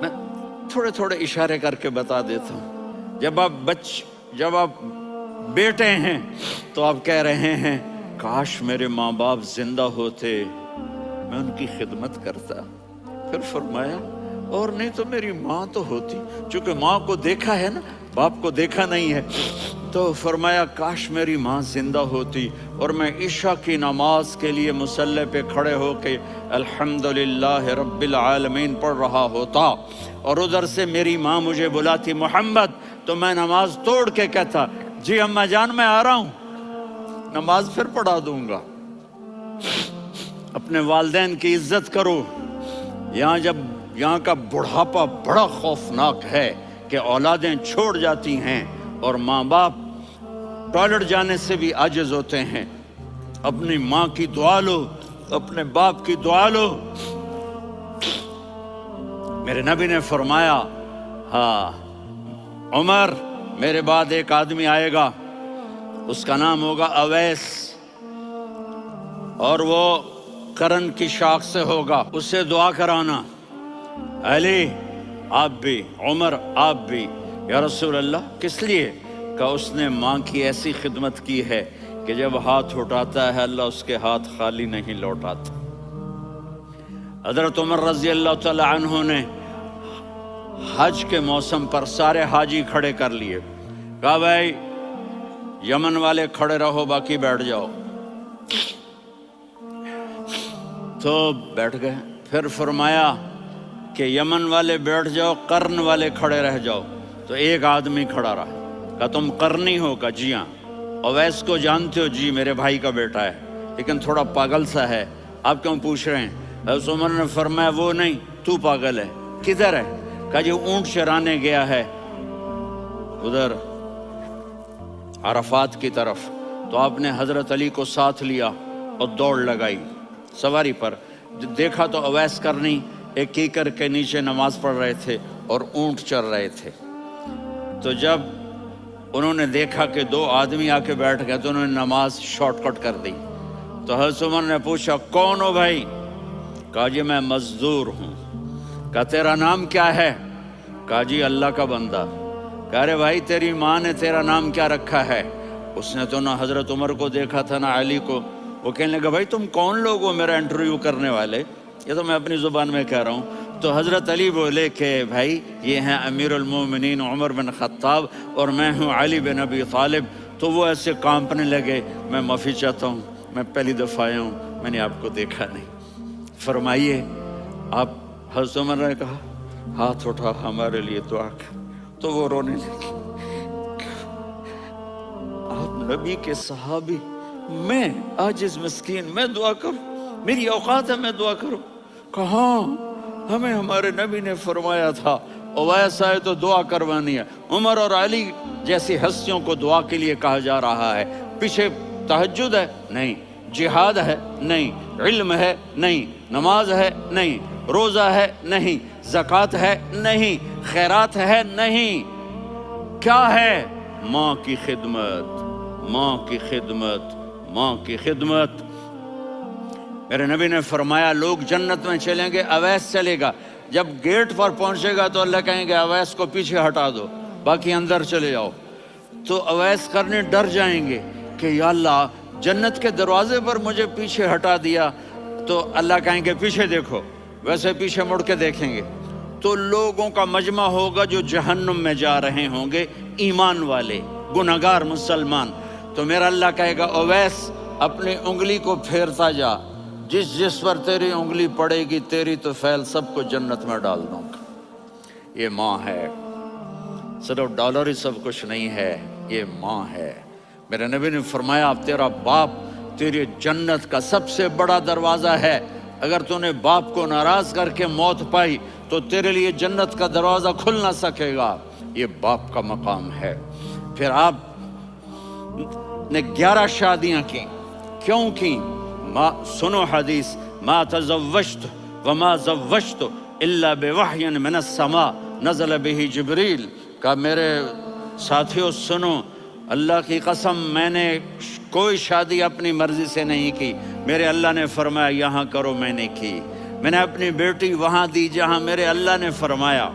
میں تھوڑے تھوڑے اشارے کر کے بتا دیتا ہوں. جب آپ بیٹے ہیں تو آپ کہہ رہے ہیں کاش میرے ماں باپ زندہ ہوتے، میں ان کی خدمت کرتا. پھر فرمایا اور نہیں تو میری ماں تو ہوتی. چونکہ ماں کو دیکھا ہے نا، باپ کو دیکھا نہیں ہے، تو فرمایا کاش میری ماں زندہ ہوتی اور میں عشاء کی نماز کے لیے مصلی پہ کھڑے ہو کے الحمدللہ رب العالمین پڑھ رہا ہوتا، اور ادھر سے میری ماں مجھے بلاتی محمد، تو میں نماز توڑ کے کہتا جی اماں جان میں آ رہا ہوں، نماز پھر پڑھا دوں گا. اپنے والدین کی عزت کرو. یہاں کا بڑھاپا بڑا خوفناک ہے کہ اولادیں چھوڑ جاتی ہیں اور ماں باپ ٹوائلٹ جانے سے بھی عاجز ہوتے ہیں. اپنی ماں کی دعا لو، اپنے باپ کی دعا لو. میرے نبی نے فرمایا ہاں عمر میرے بعد ایک آدمی آئے گا، اس کا نام ہوگا اویس، اور وہ کرن کی شاخ سے ہوگا، اس سے دعا کرانا. علی آپ بھی، عمر آپ بھی. یا رسول اللہ کس لیے؟ کہ اس نے ماں کی ایسی خدمت کی ہے کہ جب ہاتھ اٹھاتا ہے اللہ اس کے ہاتھ خالی نہیں لوٹاتا. حضرت عمر رضی اللہ تعالی عنہ نے حج کے موسم پر سارے حاجی کھڑے کر لیے، کہا بھائی یمن والے کھڑے رہو باقی بیٹھ جاؤ. تو بیٹھ گئے. پھر فرمایا کہ یمن والے بیٹھ جاؤ، قرن والے کھڑے رہ جاؤ. تو ایک آدمی کھڑا رہا. کہا تم قرنی ہو؟ کہا جی ہاں. اویس کو جانتے ہو؟ جی میرے بھائی کا بیٹا ہے لیکن تھوڑا پاگل سا ہے، آپ کیوں پوچھ رہے ہیں؟ حضرت عمر نے فرمایا وہ نہیں، تو پاگل ہے. کدھر ہے؟ کہا جی اونٹ چرانے گیا ہے ادھر عرفات کی طرف. تو آپ نے حضرت علی کو ساتھ لیا اور دوڑ لگائی سواری پر. دیکھا تو اویس کرنی ایک کیکر کے نیچے نماز پڑھ رہے تھے اور اونٹ چر رہے تھے. تو جب انہوں نے دیکھا کہ دو آدمی آ کے بیٹھ گئے تو انہوں نے نماز شارٹ کٹ کر دی. تو حضرت عمر نے پوچھا کون ہو بھائی؟ کہا جی میں مزدور ہوں. کہا تیرا نام کیا ہے؟ کہا جی اللہ کا بندہ. کہا ارے بھائی تیری ماں نے تیرا نام کیا رکھا ہے؟ اس نے تو نہ حضرت عمر کو دیکھا تھا نہ علی کو. وہ کہنے لگا بھائی تم کون لوگ ہو میرا انٹرویو کرنے والے؟ یہ تو میں اپنی زبان میں کہہ رہا ہوں. تو حضرت علی بولے کہ بھائی یہ ہیں امیر المومنین عمر بن خطاب اور میں ہوں علی بن ابی طالب. تو وہ ایسے کانپنے لگے. میں معافی چاہتا ہوں، میں پہلی دفعہ آیا ہوں، میں نے آپ کو دیکھا نہیں. فرمائیے آپ. حضرت عمر نے کہا ہاتھ اٹھا ہمارے لیے دعا کر. تو وہ رونے لگے. آپ نبی کے صحابی، میں عاجز مسکین میں دعا کروں؟ میری اوقات ہے میں دعا کروں؟ کہاں ہمیں ہمارے نبی نے فرمایا تھا اویس آئے تو دعا کروانی ہے. عمر اور علی جیسی ہستیوں کو دعا کے لیے کہا جا رہا ہے. پیچھے تہجد ہے؟ نہیں. جہاد ہے؟ نہیں. علم ہے؟ نہیں. نماز ہے؟ نہیں. روزہ ہے؟ نہیں. زکوٰۃ ہے؟ نہیں. خیرات ہے؟ نہیں. کیا ہے؟ ماں کی خدمت، ماں کی خدمت، ماں کی خدمت. میرے نبی نے فرمایا لوگ جنت میں چلیں گے، اویس چلے گا. جب گیٹ پر پہنچے گا تو اللہ کہیں گے اویس کو پیچھے ہٹا دو، باقی اندر چلے جاؤ. تو اویس کرنے ڈر جائیں گے کہ یا اللہ جنت کے دروازے پر مجھے پیچھے ہٹا دیا. تو اللہ کہیں گے پیچھے دیکھو، ویسے پیچھے مڑ کے دیکھیں گے تو لوگوں کا مجمع ہوگا جو جہنم میں جا رہے ہوں گے، ایمان والے، گنہگار مسلمان. تو میرا اللہ کہے گا اویس اپنی انگلی کو پھیرتا جا، جس پر تیری انگلی پڑے گی تیری تو فعل سب کو جنت میں ڈال دوں گا. یہ ماں ہے، صرف ڈالر ہی سب کچھ نہیں ہے، یہ ماں ہے. میرے نبی نے فرمایا اب تیرا باپ تیری جنت کا سب سے بڑا دروازہ ہے. اگر تو نے باپ کو ناراض کر کے موت پائی تو تیرے لیے جنت کا دروازہ کھل نہ سکے گا. یہ باپ کا مقام ہے. پھر آپ نے 11 شادیاں کی. کیوں کی؟ سنو حدیث، ما تزوجت وما زوجت الا بوحی من السماء نزل به جبریل. کہ میرے ساتھیوں سنو، اللہ کی قسم میں نے کوئی شادی اپنی مرضی سے نہیں کی. میرے اللہ نے فرمایا یہاں کرو، میں نے کی. میں نے اپنی بیٹی وہاں دی جہاں میرے اللہ نے فرمایا۔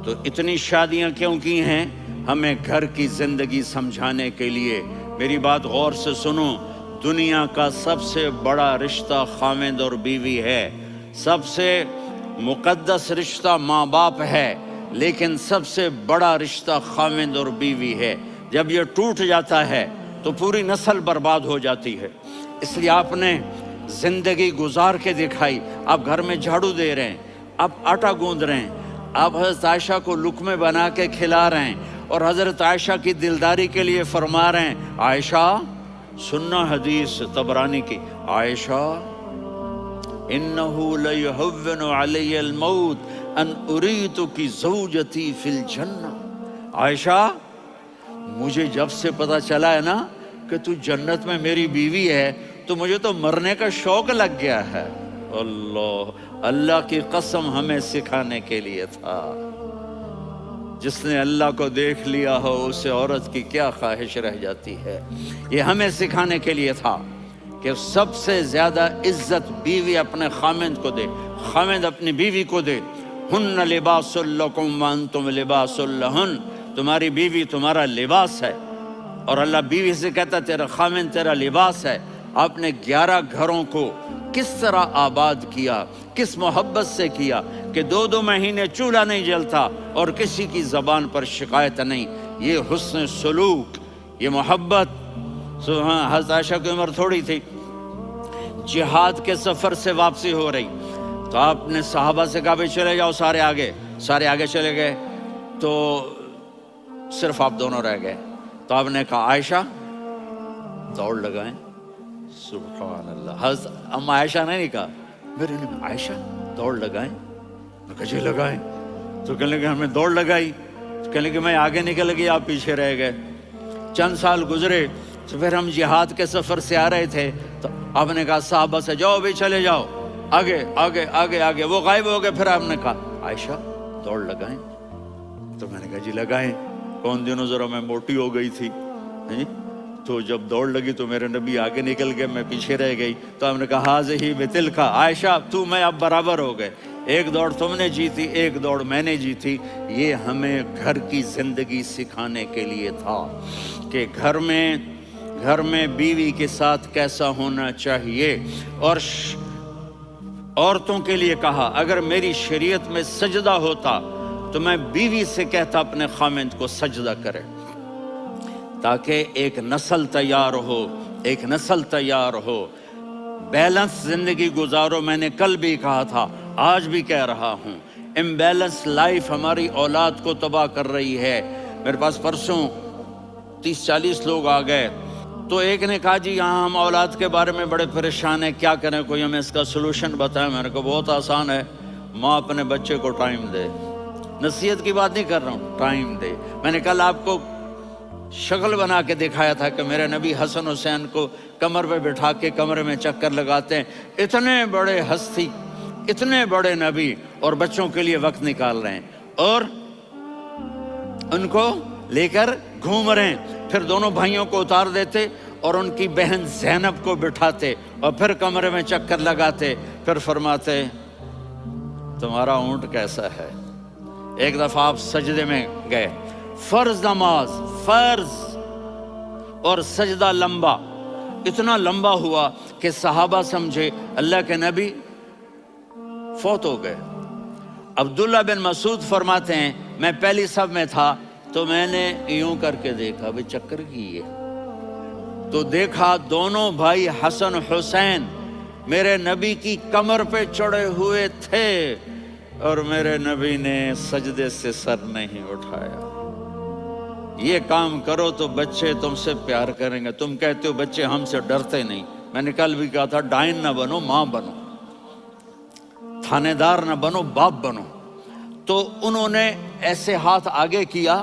تو اتنی شادیاں کیوں کی ہیں؟ ہمیں گھر کی زندگی سمجھانے کے لیے۔ میری بات غور سے سنو، دنیا کا سب سے بڑا رشتہ خاوند اور بیوی ہے، سب سے مقدس رشتہ ماں باپ ہے، لیکن سب سے بڑا رشتہ خاوند اور بیوی ہے۔ جب یہ ٹوٹ جاتا ہے تو پوری نسل برباد ہو جاتی ہے۔ اس لیے آپ نے زندگی گزار کے دکھائی۔ آپ گھر میں جھاڑو دے رہے ہیں، آپ آٹا گوندھ رہے ہیں، آپ حضرت عائشہ کو لقمے بنا کے کھلا رہے ہیں، اور حضرت عائشہ کی دلداری کے لیے فرما رہے ہیں، عائشہ سننا حدیث طبرانی کی، عائشہ انہو لیہون علی الموت ان اریتک زوجتی فی الجنہ۔ عائشہ مجھے جب سے پتا چلا ہے نا کہ تو جنت میں میری بیوی ہے تو مجھے تو مرنے کا شوق لگ گیا ہے۔ اللہ کی قسم ہمیں سکھانے کے لیے تھا۔ جس نے اللہ کو دیکھ لیا ہو اسے عورت کی کیا خواہش رہ جاتی ہے۔ یہ ہمیں سکھانے کے لیے تھا کہ سب سے زیادہ عزت بیوی اپنے خاوند کو دے، خاوند اپنی بیوی کو دے۔ ہن لباس لکم وانتم لباس لہن، تمہاری بیوی تمہارا لباس ہے، اور اللہ بیوی سے کہتا تیرا خاوند تیرا لباس ہے۔ آپ نے 11 گھروں کو کس طرح آباد کیا، کس محبت سے کیا کہ 2 مہینے چولہا نہیں جلتا اور کسی کی زبان پر شکایت نہیں۔ یہ حسن سلوک، یہ محبت۔ حضرت عائشہ کی عمر تھوڑی تھی، جہاد کے سفر سے واپسی ہو رہی، تو آپ نے صحابہ سے کہا بھائی چلے جاؤ سارے آگے چلے گئے، تو صرف آپ دونوں رہ گئے۔ تو آپ نے کہا عائشہ دوڑ لگائیں۔ سبحان اللہ، حضرت اما عائشہ نے نہیں کہا، میرے نے عائشہ دوڑ لگائیں، میں کہا جی لگائیں۔ تو کہنے لگے ہمیں دوڑ لگائی، تو کہنے لگے میں آگے نکل گئی آپ پیچھے رہ گئے۔ چند سال گزرے تو پھر ہم جہاد کے سفر سے آ رہے تھے، تو آپ نے کہا صحابہ سے جاؤ بھی چلے جاؤ آگے آگے آگے آگے، وہ غائب ہو گئے۔ پھر آپ نے کہا عائشہ دوڑ لگائیں، تو میں نے کہا جی لگائیں۔ کون دنوں ذرا میں موٹی ہو گئی تھی، تو جب دوڑ لگی تو میرے نبی آگے نکل گئے، میں پیچھے رہ گئی۔ تو ہم نے کہا ہاذہ بتلک، عائشہ تو میں اب برابر ہو گئے، ایک دوڑ تم نے جیتی ایک دوڑ میں نے جیتی۔ یہ ہمیں گھر کی زندگی سکھانے کے لیے تھا کہ گھر میں بیوی کے ساتھ کیسا ہونا چاہیے۔ اور عورتوں کے لیے کہا اگر میری شریعت میں سجدہ ہوتا تو میں بیوی سے کہتا اپنے خاوند کو سجدہ کرے، تاکہ ایک نسل تیار ہو، بیلنس زندگی گزارو۔ میں نے کل بھی کہا تھا، آج بھی کہہ رہا ہوں، امبیلنس لائف ہماری اولاد کو تباہ کر رہی ہے۔ میرے پاس پرسوں 30-40 لوگ آ گئے، تو ایک نے کہا جی یہاں ہم اولاد کے بارے میں بڑے پریشان ہیں، کیا کریں، کوئی ہمیں اس کا سلوشن بتائیں۔ میں نے کہا بہت آسان ہے، ماں اپنے بچے کو ٹائم دے۔ نصیحت کی بات نہیں کر رہا ہوں، ٹائم دے۔ میں نے کل آپ کو شکل بنا کے دکھایا تھا کہ میرے نبی حسن حسین کو کمر پہ بٹھا کے کمرے میں چکر لگاتے ہیں۔ اتنے بڑے ہستی، اتنے بڑے نبی، اور بچوں کے لیے وقت نکال رہے ہیں اور ان کو لے کر گھوم رہے ہیں۔ پھر دونوں بھائیوں کو اتار دیتے اور ان کی بہن زینب کو بٹھاتے اور پھر کمرے میں چکر لگاتے، پھر فرماتے تمہارا اونٹ کیسا ہے۔ ایک دفعہ آپ سجدے میں گئے، فرض نماز، فرض، اور سجدہ لمبا، اتنا لمبا ہوا کہ صحابہ سمجھے اللہ کے نبی فوت ہو گئے۔ عبداللہ بن مسعود فرماتے ہیں میں پہلی صف میں تھا تو میں نے یوں کر کے دیکھا، بھئی چکر کیے، تو دیکھا دونوں بھائی حسن حسین میرے نبی کی کمر پہ چڑھے ہوئے تھے، اور میرے نبی نے سجدے سے سر نہیں اٹھایا۔ یہ کام کرو تو بچے تم سے پیار کریں گے۔ تم کہتے ہو بچے ہم سے ڈرتے نہیں، میں نے کل بھی کہا تھا ڈائن نہ بنو، ماں بنو، تھانے دار نہ بنو، باپ بنو۔ تو انہوں نے ایسے ہاتھ آگے کیا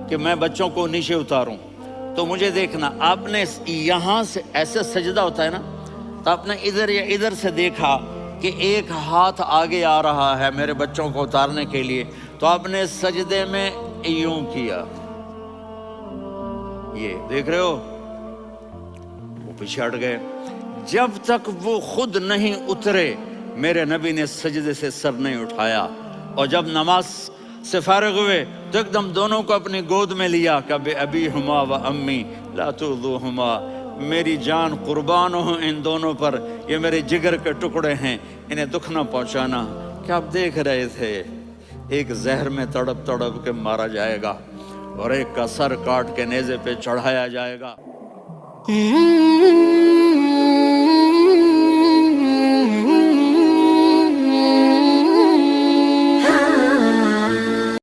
کہ میں بچوں کو نیچے اتاروں، تو مجھے دیکھنا، آپ نے یہاں سے ایسے سجدہ ہوتا ہے نا، تو آپ نے ادھر یا ادھر سے دیکھا کہ ایک ہاتھ آگے آ رہا ہے میرے بچوں کو اتارنے کے لیے، تو آپ نے سجدے میں یوں کیا، یہ دیکھ رہے ہو، وہ پیچھے ہٹ گئے۔ جب تک وہ خود نہیں اترے میرے نبی نے سجدے سے سر نہیں اٹھایا. اور جب نماز سے فارغ ہوئے تو ایک دم دونوں کو اپنی گود میں لیا کہ بے ابی ہما و امی لا تؤذوہما، میری جان قربان ہو ان دونوں پر، یہ میرے جگر کے ٹکڑے ہیں، انہیں دکھ نہ پہنچانا. کیا آپ دیکھ رہے تھے ایک زہر میں تڑپ تڑپ کے مارا جائے گا اور ایک کا سر کاٹ کے نیزے پہ چڑھایا جائے گا.